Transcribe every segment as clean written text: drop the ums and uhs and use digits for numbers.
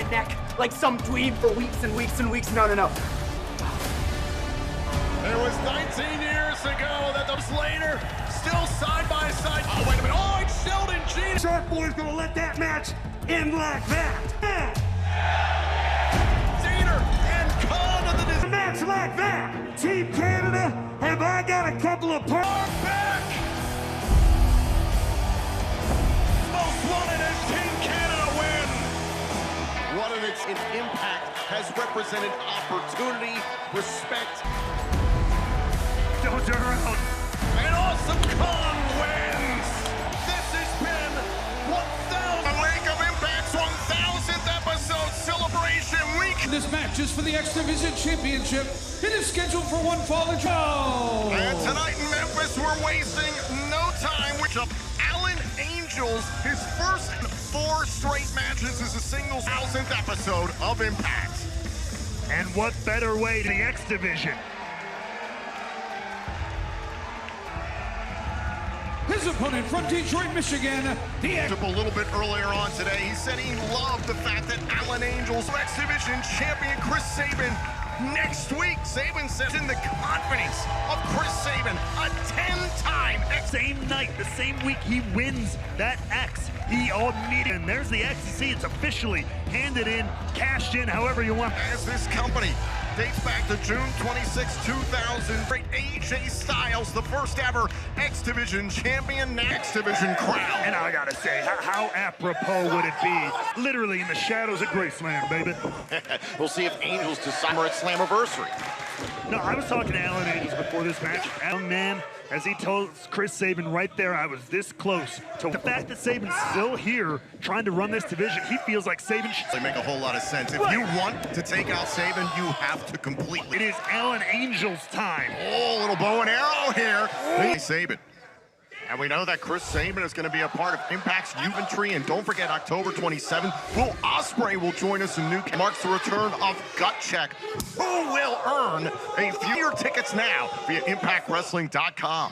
my neck like some dweeb for weeks and weeks and weeks. No. It was 19 years ago that those later, still side by side. Oh, wait a minute. Oh, it's Sheldon G. Shark Boy's gonna let that match end like that. Dater and Khan of the A match like that. Team Canada, have I got a couple of are back. Most wanted as Team Canada win. One of its impact has represented opportunity, respect. Don't turn around. And Awesome Khan wins. This has been 1,000 Lake of Impact's 1,000th episode celebration week. This match is for the X Division Championship. It is scheduled for one fall and show. And tonight in Memphis, we're wasting no time. Which up Alan Angels, his first 4 straight matches as a singles 1,000th episode of Impact. And what better way to the X Division? His opponent from Detroit, Michigan, the X. A little bit earlier on today, he said he loved the fact that Alan Angels, X Division champion Chris Sabin, next week. Sabin says in the confidence of Chris Sabin, a 10-time X. Same night, the same week he wins that X, he immediately, and there's the X. You see, it's officially handed in, cashed in, however you want. As this company dates back to June 26, 2000. Great AJ Styles, the first ever X Division champion, X Division crown. And I gotta say, how apropos would it be? Literally in the shadows of Graceland, baby. We'll see if Angels decide at Slammiversary. No, I was talking to Alan Angels before this match. Young man, as he told Chris Sabin right there, I was this close. So the fact that Sabin's still here trying to run this division, he feels like Sabin should... They make a whole lot of sense. If you want to take out Sabin, you have to completely... It is Alan Angels' time. Oh, little bow and arrow here. Hey, Sabin. And we know that Chris Sabin is going to be a part of Impact's Uventry. And don't forget, October 27th, Will Ospreay will join us in New York. Marks the return of Gut Check, who will earn a few your tickets now via ImpactWrestling.com.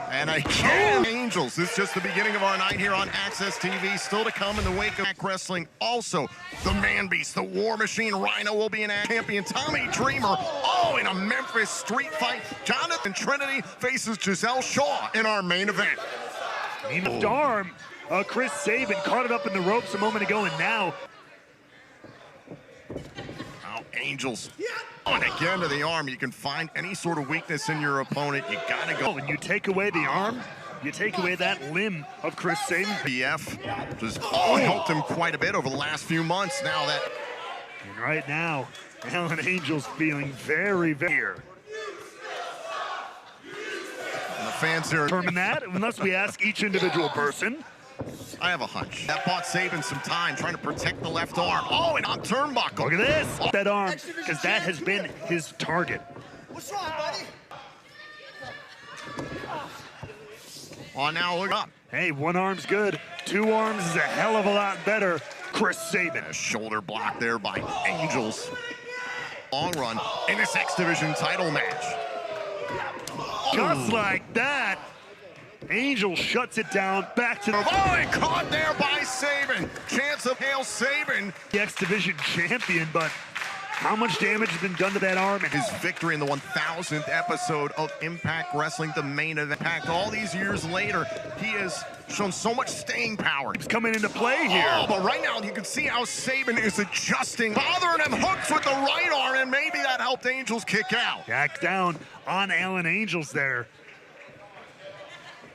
And again, Angels. This is just the beginning of our night here on Access TV. Still to come in the wake of Impact Wrestling. Also, the Man Beast, the War Machine, Rhino will be an champion. Tommy Dreamer, in a Memphis street fight. Jonathan Trinity faces Giselle Shaw in our main event. Left arm, Chris Sabin caught it up in the ropes a moment ago, and now... Angels. And again to the arm. You can find any sort of weakness in your opponent. You gotta go. When you take away the arm, you take away that limb of Chris Sabin. BF just helped him quite a bit over the last few months. Now that... And right now, Alan Angels feeling very, very here. And the fans here... Determine that, unless we ask each individual person. I have a hunch. That bought Sabin some time trying to protect the left arm. And on turnbuckle. Look at this. That arm, because that has been his target. What's wrong, buddy? Now look up. Hey, one arm's good. 2 arms is a hell of a lot better. Chris Sabin. A shoulder block there by Angels. Long run in this X Division title match. Just like that. Angel shuts it down, back to the... and caught there by Sabin. Chance of Hail Sabin. The X Division champion, but how much damage has been done to that arm? And his victory in the 1,000th episode of Impact Wrestling, the main event. Impact, all these years later, he has shown so much staying power. He's coming into play here. But right now, you can see how Sabin is adjusting, bothering him hooks with the right arm, and maybe that helped Angels kick out. Back down on Alan Angels there.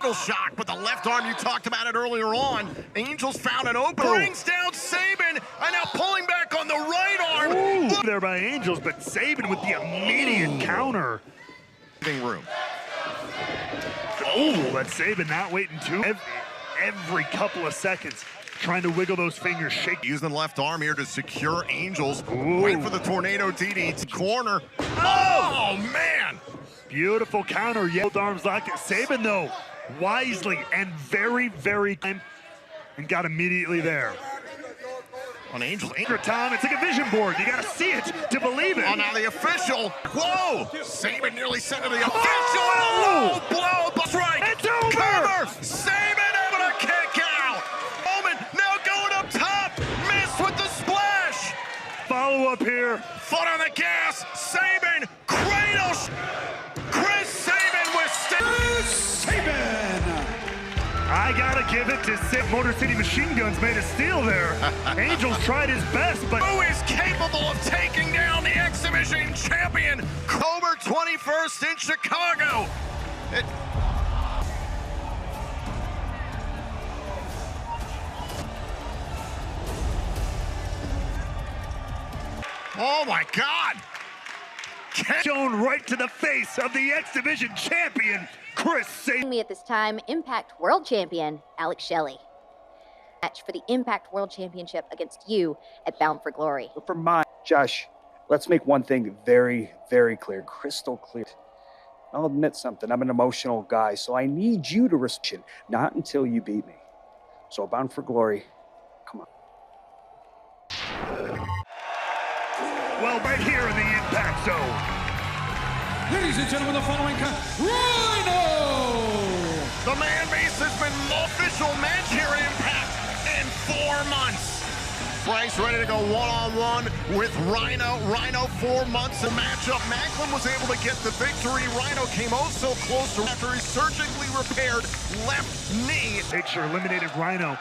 Shock, but the left arm, you talked about it earlier on. Angels found an open. Brings down Sabin, and now pulling back on the right arm. Ooh, there by Angels, but Sabin with the immediate counter. Room. But Sabin not waiting too. Every couple of seconds, trying to wiggle those fingers, shake. Using the left arm here to secure Angels. Wait for the tornado DD corner. Oh, man. Beautiful counter. Both arms locked. Sabin, though, wisely and very, very and got immediately there. On Angels. Tom, it's like a vision board. You got to see it to believe it. Now the official. Whoa! Sabin nearly sent to the official. And a low blow. But right. It's over. Cover. Sabin able to kick out. follow-up here. Foot on the gas. Sabin. Kratos. Chris Sabin with Sabin! I gotta give it to Sid. Motor City Machine Guns made a steal there. Angels tried his best, but who is capable of taking down the X Division champion? October 21st in Chicago. Oh my God! shown right to the face of the X Division champion, Chris Sabin. Me at this time, Impact World Champion, Alex Shelley. Match for the Impact World Championship against you at Bound for Glory. For mine, Josh, let's make one thing very, very clear, crystal clear. I'll admit something, I'm an emotional guy, so I need you to respect, not until you beat me. So Bound for Glory, come on. Well, right here in the Impact Zone. Ladies and gentlemen, the following Rhino! The man base has been official match here at Impact in 4 months. Bryce ready to go one-on-one with Rhino. Rhino 4 months of matchup. Macklin was able to get the victory. Rhino came oh so close to after he surgically repaired left knee. Nature eliminated Rhino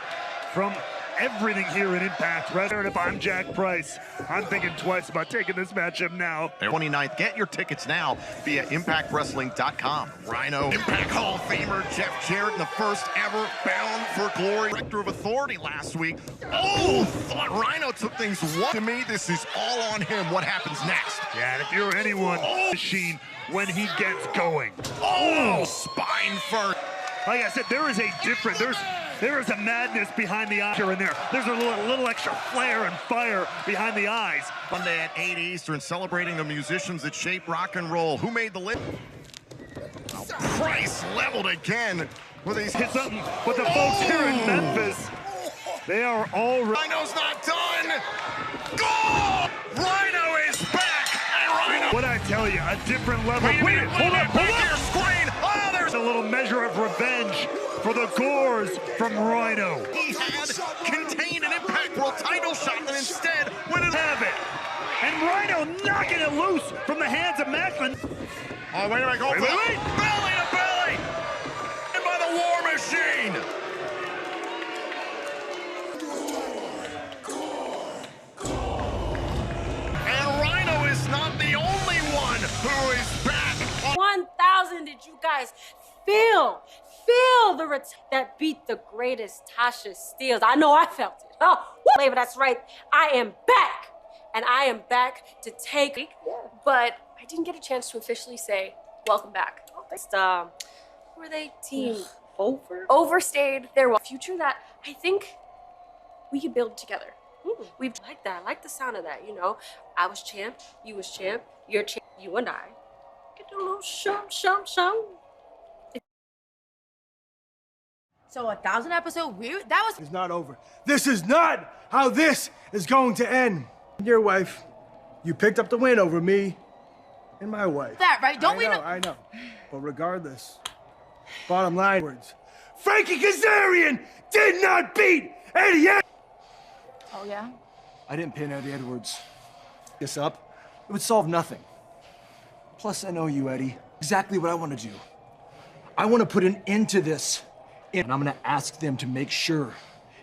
from everything here in Impact. If I'm Jack Price, I'm thinking twice about taking this matchup now. 29th, get your tickets now via ImpactWrestling.com. Rhino, Impact Hall of Famer Jeff Jarrett, the first ever Bound for Glory Director of Authority last week. Oh, thought Rhino took things one. To me, this is all on him. What happens next? Yeah, and if you're anyone, machine when he gets going. Oh, spine first. Like I said, there is a madness behind the eye here and there. There's a little extra flair and fire behind the eyes. Monday at 8 Eastern, celebrating the musicians that shape rock and roll. Who made the list? Price leveled again with these hit something with the folks here in Memphis. They are all Rhino's not done. Goal! Rhino is back, and Rhino. What I tell you, a different level. Wait a minute, hold up. Here, screen. Oh, there's a little measure of revenge for the gores from Rhino. He had contained an Impact World title shot, and instead wouldn't have it. And Rhino knocking it loose from the hands of Macklin. Oh, wait a minute, go wait. Belly to belly! And by the War Machine! And Rhino is not the only one who is back. 1,000 did you guys feel the that beat the greatest Tasha Steelz? I know I felt it. Oh, Flavor, that's right. I am back. And I am back to take, but I didn't get a chance to officially say, welcome back. Were they team overstayed their future that I think we could build together. We've like that. I like the sound of that, you know. I was champ, you was champ, you're champ, you and I. Get a little shum. So 1,000 episode, that was... It's not over. This is not how this is going to end. Your wife, you picked up the win over me and my wife. That, right? Don't we know? I know. But regardless, bottom line words, Frankie Kazarian did not beat Eddie Edwards. Oh, yeah? I didn't pin Eddie Edwards. This up, it would solve nothing. Plus, I know you, Eddie. Exactly what I want to do. I want to put an end to this. And I'm going to ask them to make sure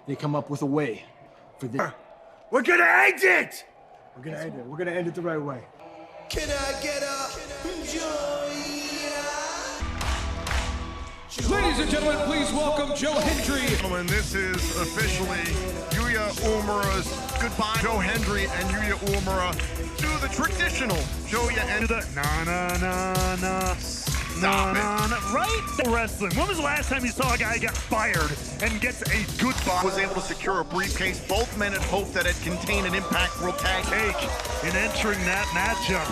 they come up with a way for this. We're going to end it! We're going to end it. We're going to end it the right way. Can I get up? Ladies and gentlemen, please welcome Joe Hendry. Gentlemen, this is officially Yuya Uemura's goodbye. Joe Hendry and Yuya Uemura do the traditional Joya and the na. Stop it. Right? Wrestling. When was the last time you saw a guy get fired and gets a goodbye? Was able to secure a briefcase. Both men had hoped that it contained an Impact World Tag Take in entering that matchup.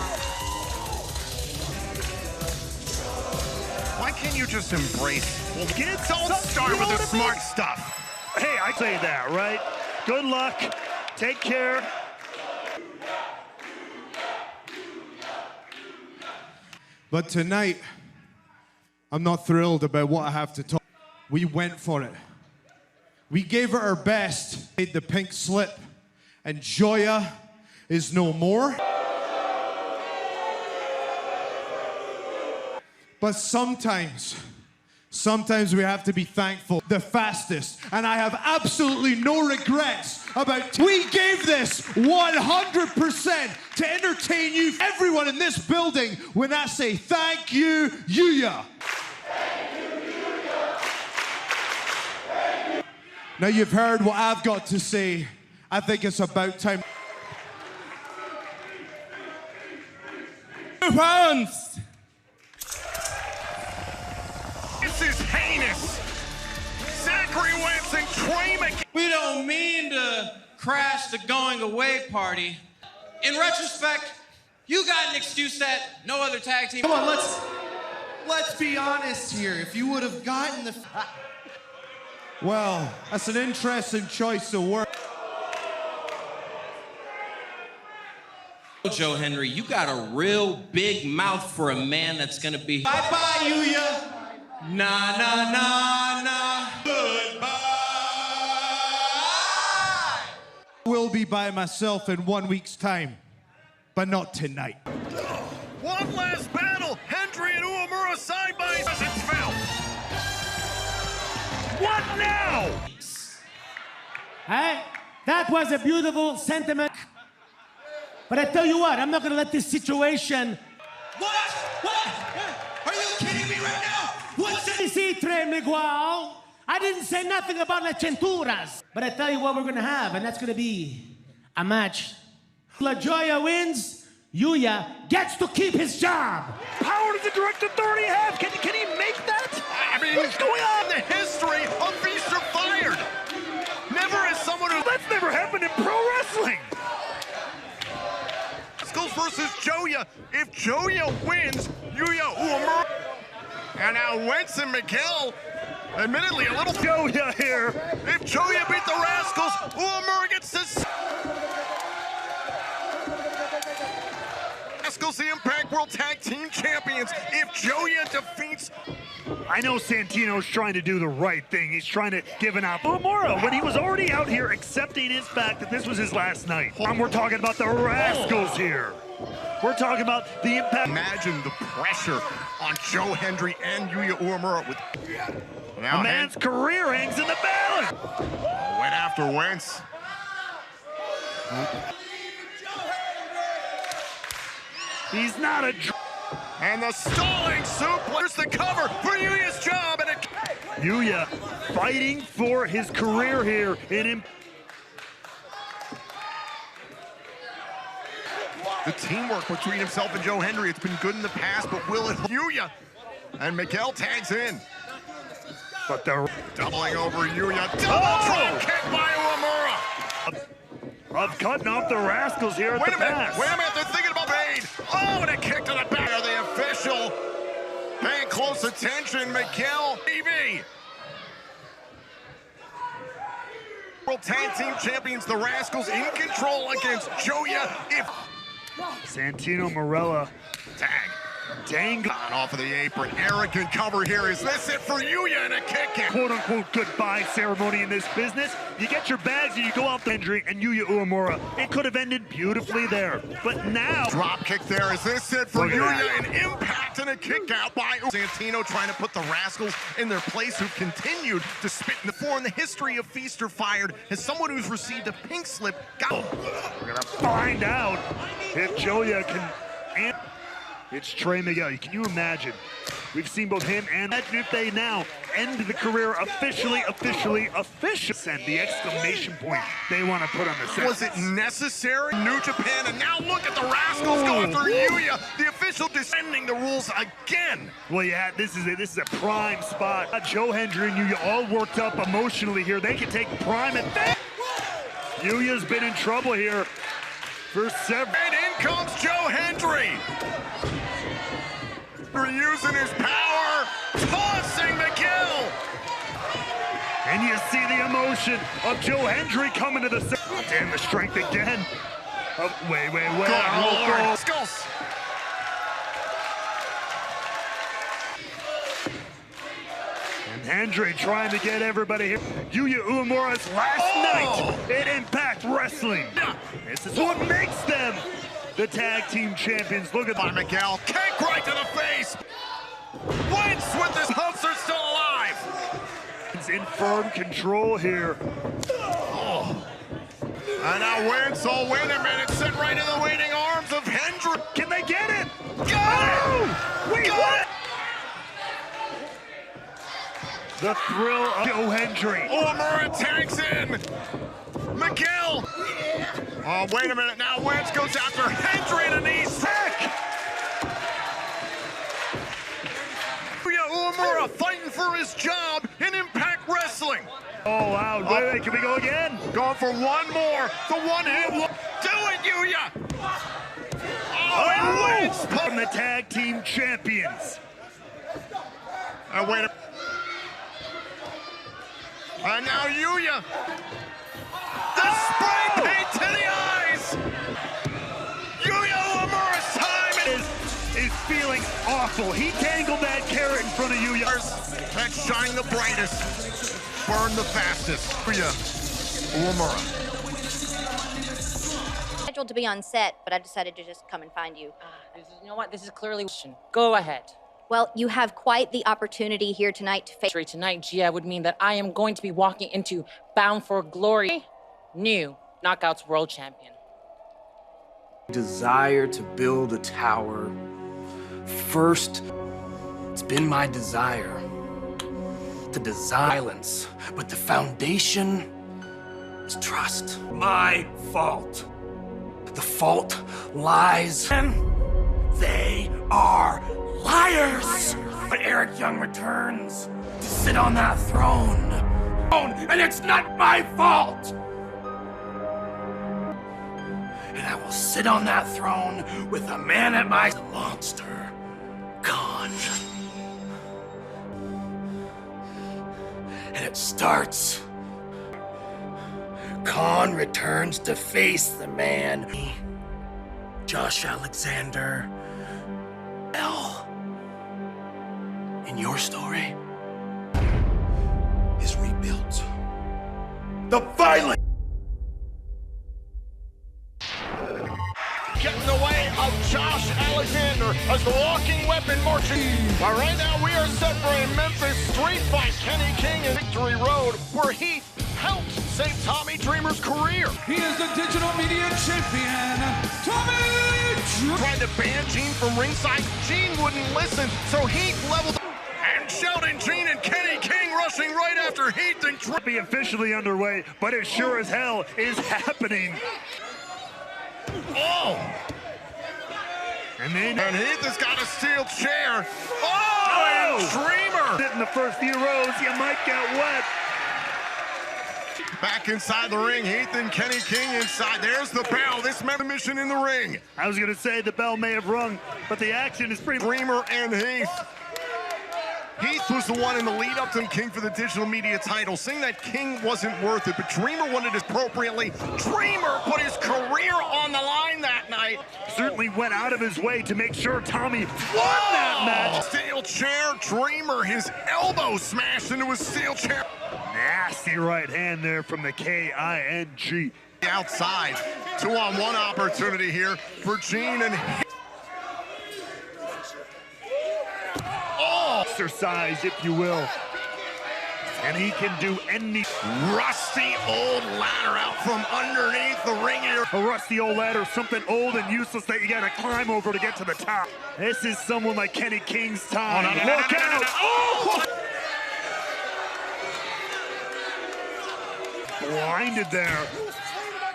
Why can't you just embrace? Well, don't don't start with the smart stuff. Hey, I say that, right? Good luck. Take care. But tonight, I'm not thrilled about what I have to talk. We went for it. We gave it our best, made the pink slip, and Joya is no more. But sometimes we have to be thankful. The fastest, and I have absolutely no regrets about. We gave this 100% to entertain you, everyone in this building. When I say thank you, Yuya. Now you've heard what I've got to say. I think it's about time. Pounds. This is heinous. Zachary Wentz and Trey McKenzie. We don't mean to crash the going away party. In retrospect, you got an excuse that no other tag team. Come on, let's be honest here. If you would have gotten the. Well, that's an interesting choice of words. Joe Hendry, you got a real big mouth for a man that's gonna be. Bye-bye, Yuya. Nah, nah, nah, nah. Goodbye. Will be by myself in 1 week's time, but not tonight. One last battle. Hendry and Uemura side by side. Fell. What now? Hey, that was a beautiful sentiment. But I tell you what, I'm not gonna let this situation. What? Are you kidding me right now? What's that? See, Trey Miguel, I didn't say nothing about La Centuras. But I tell you what we're gonna have, and that's gonna be a match. La Joya wins, Yuya gets to keep his job. Power does the direct authority have? Can he make that? I mean, what's going on? The history of Feaster fired. Never as someone who. That's never happened in pro wrestling. Rascals versus Joya. If Joya wins, Yuya Uemura. And now Wentz and Miguel, admittedly a little. Joya here. If Joya beat the Rascals, Uemura gets this. Rascals, the Impact World Tag Team Champions. If Joya defeats. I know Santino's trying to do the right thing. He's trying to give an out. Uemura, when he was already out here accepting his fact that this was his last night. And we're talking about the Rascals here. We're talking about the Impact. Imagine the pressure on Joe Hendry and Yuya Uemura with. Now a man's career hangs in the balance. Went after Wentz. He's not a. And the stalling suplex, the cover for Yuya's job, and Yuya fighting for his career here in the teamwork between himself and Joe Hendry, it's been good in the past, but will it? Yuya and Miguel tags in. But they're doubling over Yuya. Double drop kick by Uemura. Of cutting off the Rascals here at the pass. Wait a minute, they're thinking about Bane. Oh, and a kick to the back of the official. Paying close attention, Miguel TV. World Tag Team Champions, the Rascals in control against Joya. If Santino Marella tag. Dang on off of the apron. Arrogant cover here. Is this it for Yuya and a kick out? Quote unquote goodbye ceremony in this business. You get your bags and you go off the injury, and Yuya Uemura. It could have ended beautifully there. But now. Drop kick there. Is this it for Yuya? An impact and a kick out by Santino, trying to put the Rascals in their place, who continued to spit in the floor. In the history of Feaster fired, as someone who's received a pink slip. We're gonna find out if Joya can. It's Trey Miguel. Can you imagine? We've seen both him and if they now end the career officially. Send the exclamation point they want to put on the set. Was it necessary? New Japan, and now look at the Rascals going through Yuya. The official descending the rules again. Well, yeah, this is a prime spot. Joe Hendry and Yuya all worked up emotionally here. They can take prime at that. Yuya's been in trouble here for several. And in comes Joe Hendry. Using his power, tossing Miguel. And you see the emotion of Joe Hendry coming to the center. Oh, damn, the strength again. Oh, wait. Good Lord. Skulls. And Hendry trying to get everybody here. Yuya Uemura's last night in Impact Wrestling. This is what makes them the tag team champions. Look at by Miguel. Kick right to the face. Wentz with his hopes are still alive. He's in firm control here. Oh. And now Wentz, oh, wait a minute, sent right in the waiting arms of Hendry. Can they get it? Got it! Wait, what? The thrill of Joe Hendry. Uemura tags in. Miguel. Oh, wait a minute. Now Wentz goes after Hendry and a knee sack. Uemura fighting for his job in Impact Wrestling. Oh, wow. Wait, can we go again? Going for one more. The one hit. Do it, Yuya. Oh, and Wentz from the tag team champions. Wait a And now Yuya. The spray paint to the eyes. Yuya Uemura's time is feeling awful. He tangled that carrot in front of Yuya. That shine the brightest, burn the fastest. Yuya Uemura. Scheduled to be on set, but I decided to just come and find you. You know what? This is clearly. Go ahead. Well, you have quite the opportunity here tonight to face. Tonight, Gia, would mean that I am going to be walking into Bound for Glory, new Knockouts World Champion. Desire to build a tower. First, it's been my desire to design silence, but the foundation is trust. My fault. The fault lies in they are liars. But Eric Young returns to sit on that throne. And it's not my fault. And I will sit on that throne with a man at my monster, Khan. And it starts. Khan returns to face the man. Josh Alexander. In your story is rebuilt. The violence. Getting the way of Josh Alexander as the walking weapon marching. But right now we are set for a Memphis street fight. Kenny King and Victory Road, where Heath helped save Tommy Dreamer's career. He is the digital media champion, Tommy Dreamer. Tried to ban Gene from ringside. Gene wouldn't listen, so Heath leveled. And Sheldon Gene and Kenny King rushing right after Heath and Dreamer. Be officially underway, but it sure as hell is happening. Oh! And then Heath has got a steel chair. Oh! And Dreamer! Sit in the first few rows, you might get wet. Back inside the ring, Heath and Kenny King inside. There's the bell. This mission in the ring. I was going to say the bell may have rung, but the action is pretty. Dreamer and Heath. Heath was the one in the lead up to King for the digital media title, saying that King wasn't worth it, but Dreamer wanted it appropriately. Dreamer put his career on the line that night. Certainly went out of his way to make sure Tommy won that match. Steel chair, Dreamer, his elbow smashed into his steel chair. Nasty right hand there from the King. Outside, 2-on-1 opportunity here for Gene and exercise, if you will. And he can do any rusty old ladder out from underneath the ring here. A rusty old ladder, something old and useless that you gotta climb over to get to the top. This is someone like Kenny King's time. Look out! Oh! Blinded there.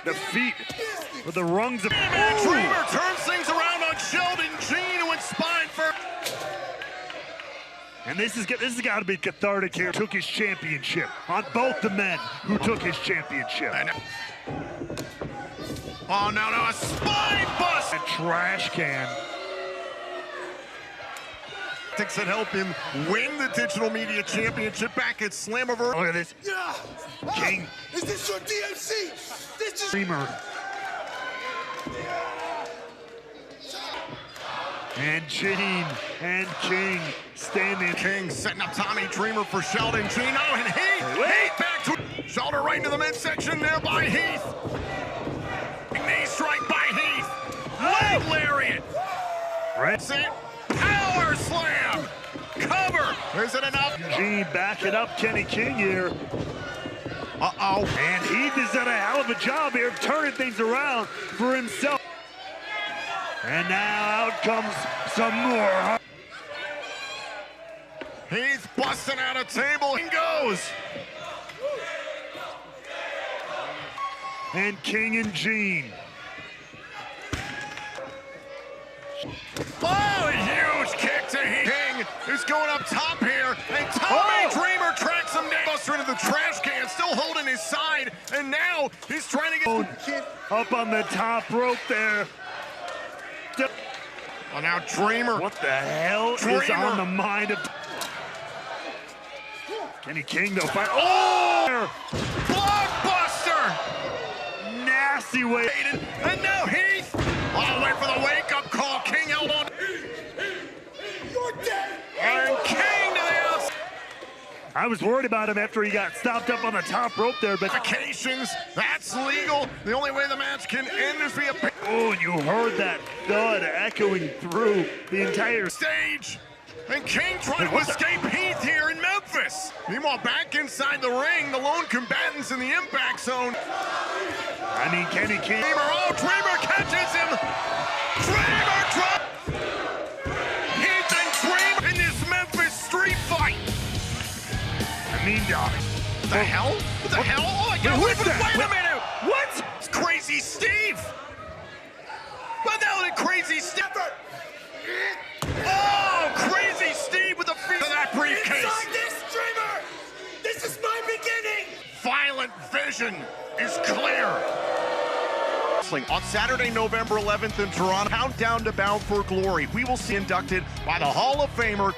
The feet with the rungs of. Dreamer turns things around on Sheldon Gene, who went spine first. And this has got to be cathartic here. Took his championship on both the men who took his championship. Oh, no, a spine bust! A trash can. Tactics that help him win the digital media championship back at Slammiversary. Look at this. King. Is this your DMC? This is Dreamer. And Gene and King standing. King setting up Tommy Dreamer for Sheldon Gene. Oh, and Heath back to shoulder right into the midsection there by Heath. Knee Big lariat. Right. See? Power slam. Cover. Is it enough? Gene backing up Kenny King here. Uh-oh. And he has done a hell of a job here turning things around for himself. And now out comes some more. He's busting out a table. He goes. And King and Gene. Oh, huge kick to King, who's going up top here. And Tommy Dreamer tracks him down. Buster into the trash can, still holding his side. And now he's trying to get up on the top rope there. Oh, now Dreamer. What the hell is on the mind of Kenny King, though? Oh! Blockbuster! Nasty way. And now Heath. All the way for the wake-up call. King held on. You're dead. And King to the outside. I was worried about him after he got stopped up on the top rope there, but Vacations, that's legal. The only way the match can end is via. Oh, and you heard that thud echoing through the entire stage. And King trying to escape Heath here in Memphis. Meanwhile, back inside the ring, the lone combatants in the impact zone. I mean, Kenny King. Dreamer catches him. Dreamer drop. Heath and Dreamer in this Memphis street fight. I mean, dog. The hell? What the hell? Oh my God! Wait a minute! What? It's Crazy Steve. But now the Crazy Steve. Oh, Crazy Steve with the feet of that briefcase. It's like this, Dreamer. This is my beginning. Violent vision is clear. On Saturday, November 11th in Toronto, countdown to Bound for Glory. We will see inducted by the Hall of Famer.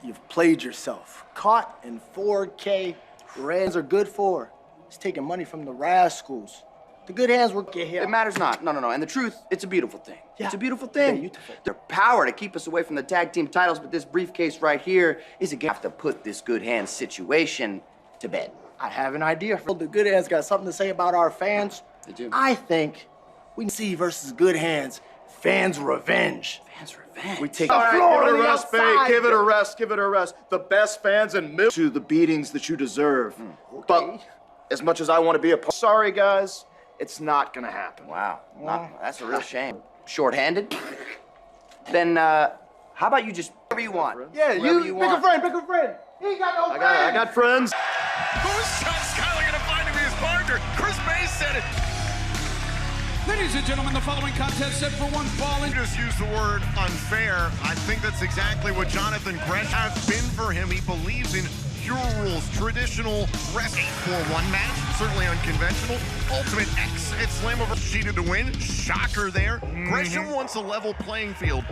You've played yourself. Caught in 4K. Rands are good for. It's taking money from the rascals. The good hands will get here. It matters not. No. And the truth, it's a beautiful thing. Yeah. It's a beautiful thing. Beautiful. Their power to keep us away from the tag team titles, but this briefcase right here is a gift. Have to put this good hands situation to bed. I have an idea. The good hands got something to say about our fans. They do. I think we can see versus good hands. Fans revenge. Fans revenge. We take All the right, floor give it on a the rest, babe. outside. Give it a rest. Give it a rest. The best fans and to the beatings that you deserve. Okay. But as much as I want to be a part, sorry guys, it's not gonna happen. Wow. That's a real shame. Short-handed? Then, how about you just whatever you want? Yeah, Whoever you want. pick a friend. He ain't got no friends. I got friends. Who's John Skyler gonna find to be his partner? Chris Bay said it. Ladies and gentlemen, the following contest set for one fall. You just used the word unfair. I think that's exactly what Jonathan Gresham has been for him. He believes in pure rules, traditional wrestling. 8-4-1 match, certainly unconventional. Ultimate X at Slammiversary, cheated to win. Shocker there. Gresham wants a level playing field.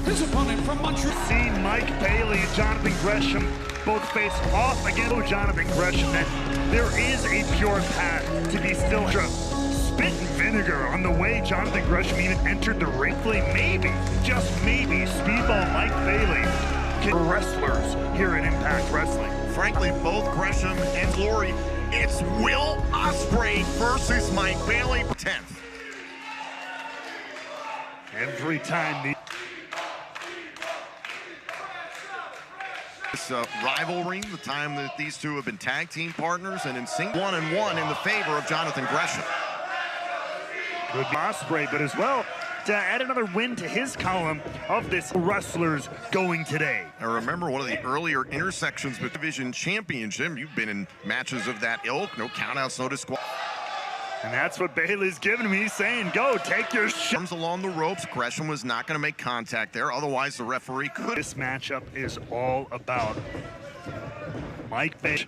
His opponent from Montreal. See Mike Bailey and Jonathan Gresham both face off against Jonathan Gresham. That there is a pure path to be still spit and vinegar on the way Jonathan Gresham even entered the ring. Maybe, just maybe, Speedball Mike Bailey can wrestlers here at Impact Wrestling. Frankly, both Gresham and Glory, it's Will Ospreay versus Mike Bailey. 10th. Every time the This rivalry, the time that these two have been tag team partners and in sync, 1-1 in the favor of Jonathan Gresham. Good Ospreay, but as well to add another win to his column of this wrestlers going today. I remember one of the earlier intersections with Division Championship. You've been in matches of that ilk, no countouts, no disqual. And that's what Bailey's giving me, saying, go, take your arms along the ropes. Gresham was not going to make contact there, otherwise the referee could. This matchup is all about Mike Bailey.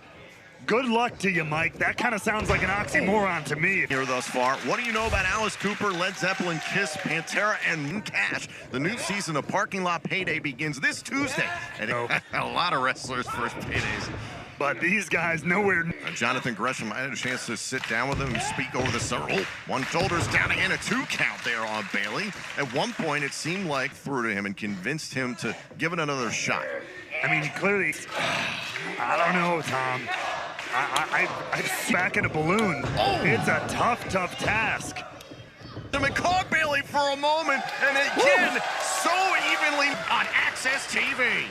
Good luck to you, Mike. That kind of sounds like an oxymoron to me. Here thus far. What do you know about Alice Cooper, Led Zeppelin, Kiss, Pantera, and Cash? The new season of Parking Lot Payday begins this Tuesday. And a lot of wrestlers' first paydays. But these guys nowhere. Jonathan Gresham, I had a chance to sit down with him and speak over the summer. Oh, one shoulder's down again, a 2 count there on Bailey. At one point, it seemed like threw to him and convinced him to give it another shot. I mean, clearly, I don't know, Tom. I'm back in a balloon. Oh. It's a tough task. And caught Bailey for a moment, and again, so evenly on Access TV.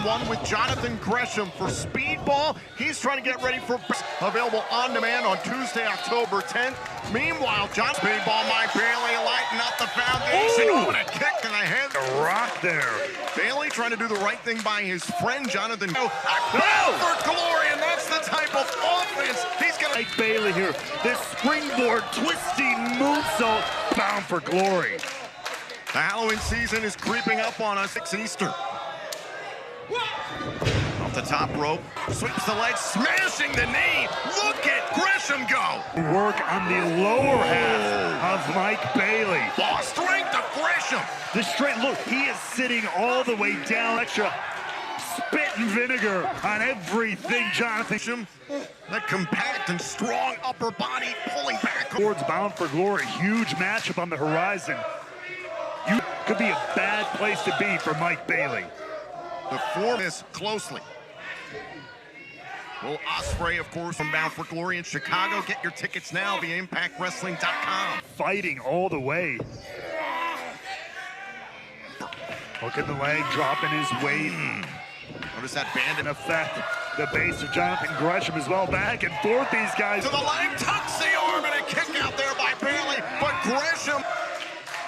One with Jonathan Gresham for Speedball. He's trying to get ready for available on demand on Tuesday, October 10th. Meanwhile, John Speedball, Mike Bailey lighting up the foundation. Oh, and a kick in the head. A rock there. Bailey trying to do the right thing by his friend, Jonathan. For glory, and that's the type of offense he's going to Mike Bailey here. This springboard twisting moonsault, bound for glory. The Halloween season is creeping up on us. 6 Eastern. Off the top rope, sweeps the leg, smashing the knee. Look at Gresham go. Work on the lower half of Mike Bailey. Oh, strength of Gresham. The strength, look, he is sitting all the way down. Extra spit and vinegar on everything, Jonathan. That compact and strong upper body pulling back. Towards Bound for Glory, huge matchup on the horizon. You could be a bad place to be for Mike Bailey. The form is closely. Will Ospreay, of course, from Bound for Glory in Chicago. Get your tickets now via ImpactWrestling.com. Fighting all the way. Look at the leg, dropping his weight. Notice that band in effect. The base of Jonathan Gresham as well. Back and forth, these guys. To the leg, tucks the arm, and a kick out there by Bailey. But Gresham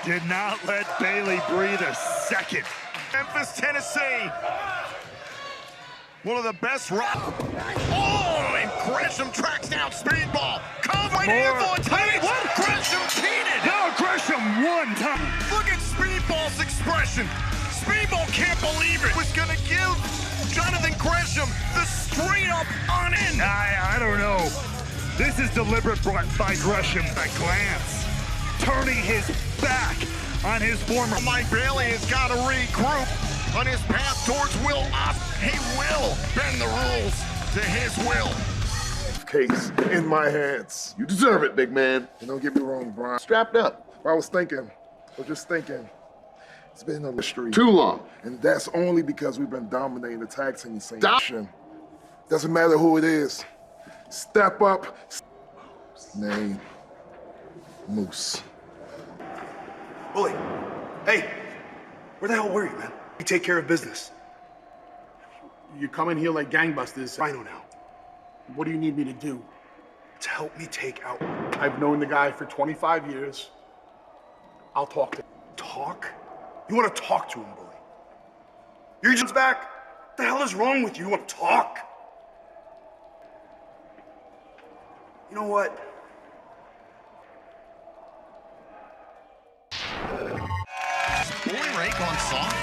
did not let Bailey breathe a second. Memphis, Tennessee. One of the best rock. Oh, and Gresham tracks down Speedball. Covering info tight. Gresham cheated. No, Gresham one time. Look at Speedball's expression. Speedball can't believe it. Was going to give Jonathan Gresham the straight up on in. I don't know. This is deliberate by Gresham. A glance. Turning his back on his former. Mike Bailey has got to regroup on his path towards Will Ospreay. He will bend the rules to his will. Case in my hands. You deserve it, big man. And don't get me wrong, Brian. Strapped up. I was just thinking, it's been a history. Too long. And that's only because we've been dominating the tag team scene. Doesn't matter who it is. Step up. Name Moose. Bully, hey, where the hell were you, man? You take care of business. You come in here like gangbusters. Rhino now. What do you need me to do to help me take out? I've known the guy for 25 years. I'll talk to him. Talk? You want to talk to him, Bully? You're just back? What the hell is wrong with you? You want to talk? You know what? Bully Ray gone soft.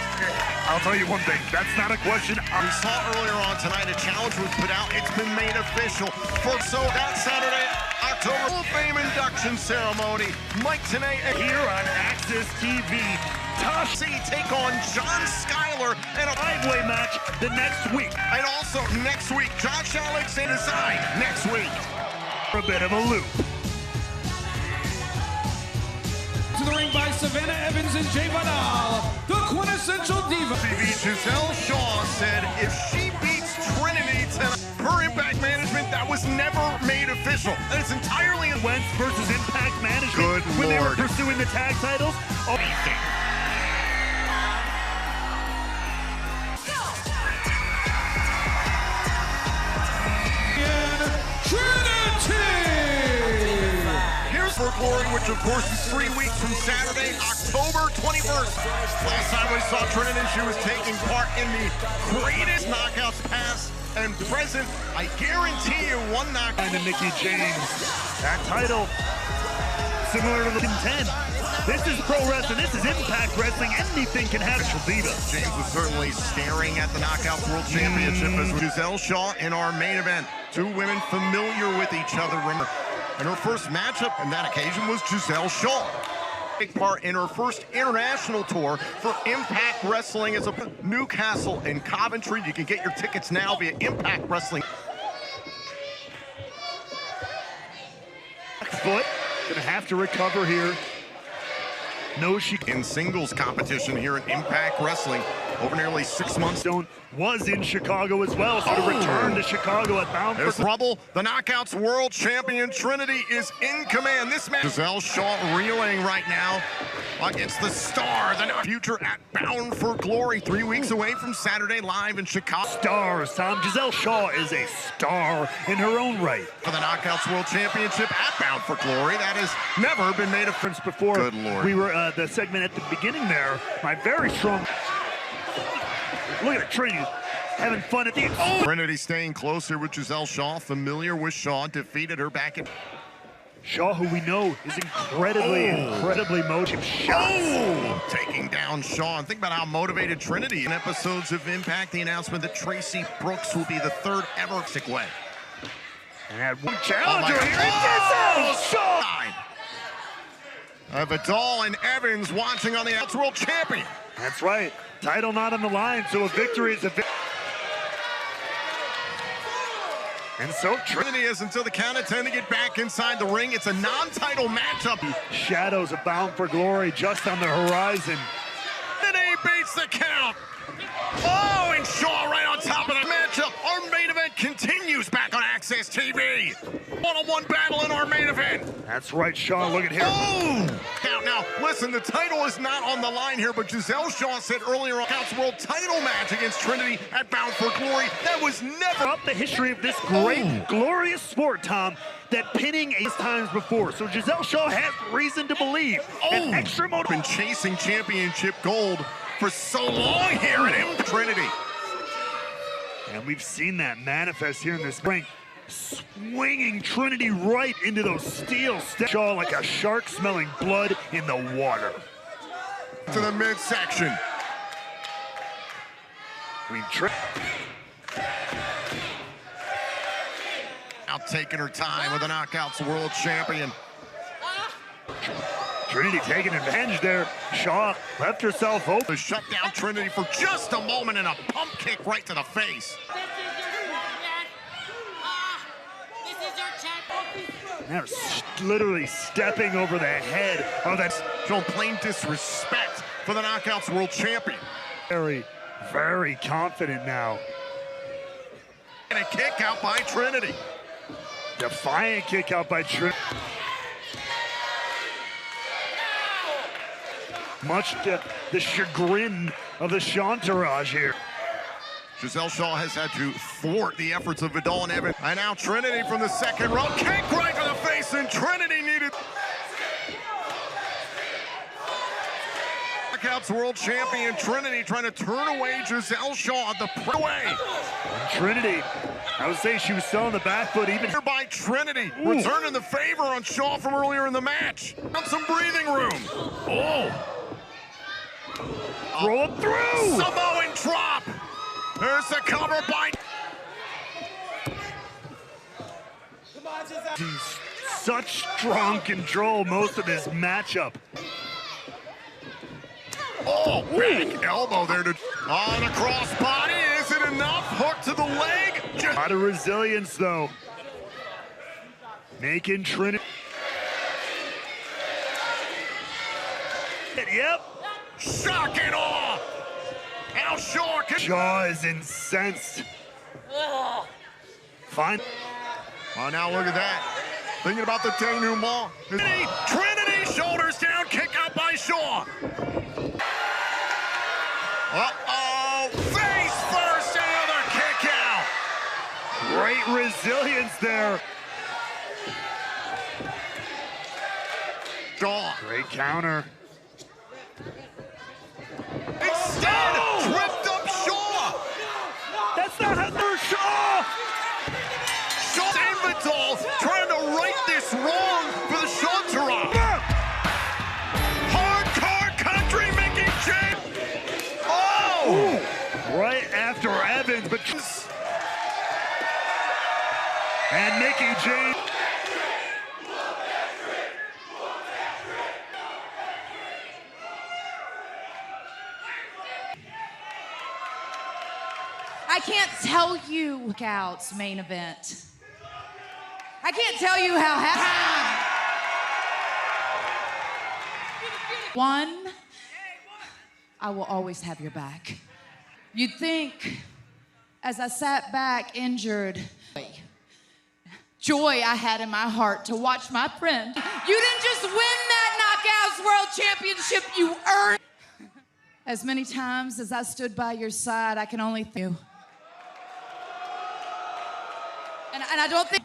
I'll tell you one thing, that's not a question. We saw earlier on tonight a challenge was put out. It's been made official. So that Saturday, October Hall of Fame induction ceremony. Mike Tenay here on Access TV. Tashi take on John Skyler and a five-way match the next week. And also next week, Josh Alexander side next week. For a bit of a loop. To the ring by Savannah Evans and Jay Vidal, the quintessential diva. Giselle Shaw said if she beats Trinity tonight, her Impact Management, that was never made official. And it's entirely Wentz versus Impact Management. Good when they were Lord. pursuing the tag titles. Oh. For Glory, which of course is 3 weeks from Saturday, October 21st. Last time we saw Trinity, she was taking part in the greatest knockouts past and present. I guarantee you one knockout. And Mickey James. That title, similar to the Contend. This is pro wrestling. This is Impact Wrestling. Anything can happen. Diva. James was certainly staring at the Knockouts World Championship as Giselle Shaw in our main event. Two women familiar with each other. Remember, and her first matchup on that occasion was Giselle Shaw. Take part in her first international tour for Impact Wrestling as a Newcastle and Coventry. You can get your tickets now via Impact Wrestling. Foot, gonna have to recover here. No, she in singles competition here at Impact Wrestling. over nearly 6 months. Stone was in Chicago as well, so to return to Chicago at Bound There's for trouble. The Knockouts World Champion Trinity is in command. This match, Giselle Shaw reeling right now against the star, the future at Bound for Glory, 3 weeks away from Saturday live in Chicago. Stars, Tom. Giselle Shaw is a star in her own right. For the Knockouts World Championship at Bound for Glory, that has never been made a difference before. Good Lord. We were the segment at the beginning there. My very strong. Look at Trinity having fun at the. Trinity staying closer with Giselle Shaw, familiar with Shaw, defeated her back in. Shaw, who we know is incredibly motivated. Taking down Shaw. And think about how motivated Trinity in episodes of Impact. The announcement that Tracy Brooks will be the 3rd ever stick way. And had one challenger here. Shaw. Vidal and Evans watching on the Knockouts World Champion. That's right. Title not on the line, so a victory is a victory. And so Trinity is until the count of 10 to get back inside the ring. It's a non-title matchup. Shadows of Bound for Glory just on the horizon. Trinity beats the count. Oh, and Shaw right on top of the matchup. Our main event continues back on Access TV. One-on-one battle in our main event. That's right, Shaw. Look at here. Oh! Now, listen, the title is not on the line here, but Giselle Shaw said earlier on Knockouts World title match against Trinity at Bound for Glory. That was never up the history of this great, glorious sport, Tom, that pinning 8 times before. So Giselle Shaw has reason to believe. An extra motive. Been chasing championship gold for so long here at Trinity. And we've seen that manifest here in this ring. Swinging Trinity right into those steel steps. Shaw like a shark smelling blood in the water. To the midsection. Out taking her time with the Knockouts World Champion. Trinity taking advantage there. Shaw left herself open. To shut down Trinity for just a moment and a pump kick right to the face. Now literally stepping over the head of that. Showing plain disrespect for the Knockouts World Champion. Very confident now. And a kick out by Trinity. Defiant kick out by Trinity. Much to the chagrin of the Shantaraj here. Giselle Shaw has had to thwart the efforts of Vidal and Evans. And now Trinity from the second row. Kick right to the face, and Trinity needed. Knockouts World Champion Trinity trying to turn away Giselle Shaw at the way. Trinity, I would say she was still on the back foot even here by Trinity. Returning the favor on Shaw from earlier in the match. Got some breathing room. Roll through. Samoan drop. There's the cover by. Such strong control most of this matchup. Big elbow there to on the crossbody. Is it enough? Hook to the leg. A lot of resilience though. Making Trinity. Yep. Shock and awe. How Shaw is incensed. Fine. Oh, now look at that. Thinking about the denouement. Trinity, shoulders down, kick out by Shaw. Uh-oh, face first, another kick out. Great resilience there. Shaw. Great counter. Instead, tripped up Shaw. That's not how Shaw. Shaw and Vidal trying to right this wrong for the Shantaraj. Hardcore country Mickey James. Oh! Right after Evans, but and Mickey James. I can't tell you Knockouts main event. I can't tell you how happy. One, I will always have your back. You'd think, as I sat back injured, joy I had in my heart to watch my friend. You didn't just win that Knockouts World Championship, you earned. As many times as I stood by your side, I can only thank you. And I don't think,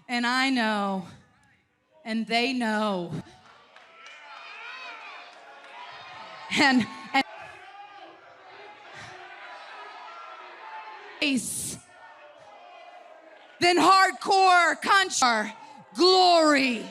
and I know, and they know. And then hardcore country glory.